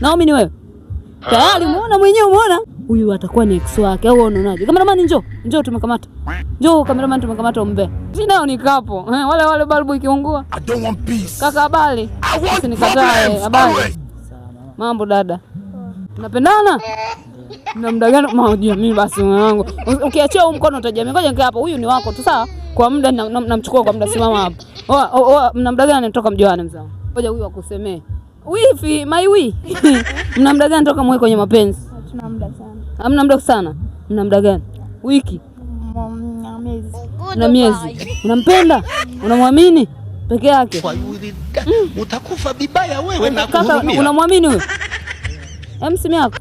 Naomi ni wewe. Tayari umeona mwenyewe, umeona? Huyu atakuwa ni ex wake au unaonaje? Cameraman njoo tumekamata. Njoo cameraman tumekamata umbe. Sinao ni kapo. Wale balbu ikiungua. I don't want peace. Kaka habari. Usinikatae habari. Mambo dada. Tunapendana? Na muda gani maojia mimi basi wangu. Ukiachia huu mkono utajamii. Ngoja nikae hapa. Huyu ni wako tu sawa? Kwa muda namchukua kwa muda, simama hapa. Mna muda gani nitoka mjoane mzao? Ngoja huyu akusemee. Wifi, my wi. Mna muda gani toka mwe kwenye mapenzi? Tuna muda sana. Hamna muda sana. Mna muda gani? Wiki. Miezi. Na miezi. Unampenda? Unamwamini? Peke yake. Utakufa vibaya wewe na kuhurumia. Kaka unamwamini wewe? Simu yako.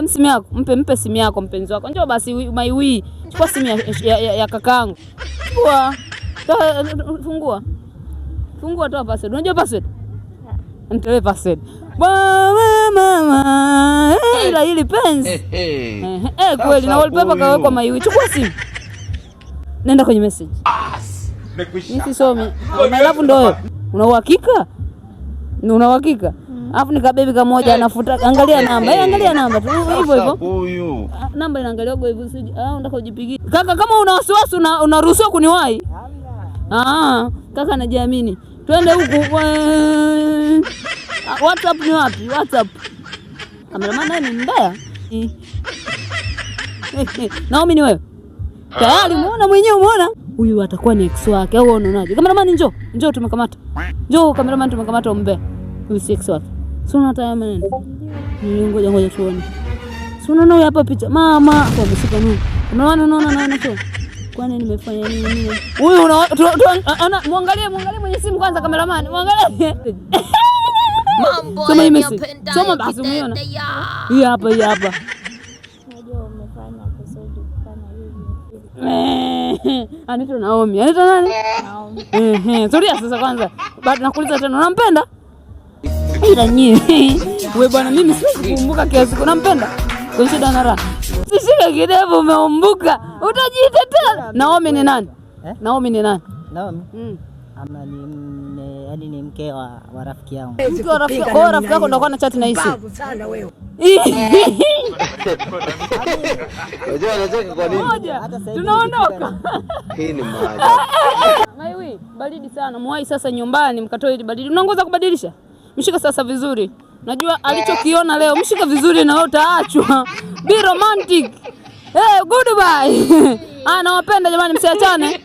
Simu yako. Mpe simu yako mpenzi wako. Njoo basi my wi. Chukua simu ya kakaangu. Fungua toa password. Unajua password? Nitoe password. Mama, ila hili penzi. Kweli na wallpaper kawekwa maiwi. Chukua simu. Nenda kwenye message. Nisi somi. Alafu ndio wewe. Una uhakika? Una uhakika? Alafu ni kabebi kamoja anafuta. Angalia namba. Angalia namba tu hivyo. Huyu. Namba inaangalia hivyo usije. Unataka ujipigie. Kaka kama una wasiwasi unaruhusiwa kuniwahi. Kaka anajiamini. Twende huku. WhatsApp ni wapi? WhatsApp. Cameraman naye ni mbaya. Naomi ni wewe. Tayari umeona mwenyewe, umeona? Huyu atakuwa ni ex wake au unaonaje? Cameraman njoo tumekamata. Njoo cameraman tumekamata umbe. Huyu si ex wake. Si unaona maneno? Ngoja tuone. Si unaona huyu hapa picha. Mama, ameshika nini? Unaona tu. Kwani nimefanya nini? Huyu muangalie mwenye simu kwanza cameraman. Muangalie. Mambo yanapenda. Soma basi umeona. Hii hapa. Unajua umefanya kusudi kufanya hivi. Anaitwa Naomi. Anaitwa nani? Naomi. Tulia sasa kwanza. Bado nakuuliza tena unampenda? Ila nyie. Wewe bwana mimi siwezi kukumbuka kiasi unampenda. Kwa shida na raha. Sishika kidevu umeumbuka. Utajitetea. Naomi ni nani? Naomi ni nani? Naomi? Ama ni mke wa rafiki yangu. Mke wa rafiki yako, rafiki yako ndio ana chat na hisi. Babu sana wewe. Unajua anacheka kwa nini? Tunaondoka. Hii ni maajabu. Maiwi, baridi sana. Mwai sasa nyumbani mkatoe ile baridi. Unaongoza kubadilisha? Mshika sasa vizuri. Najua alichokiona leo. Mshika vizuri na wewe utaachwa. Be romantic. Goodbye. Nawapenda jamani, msiachane.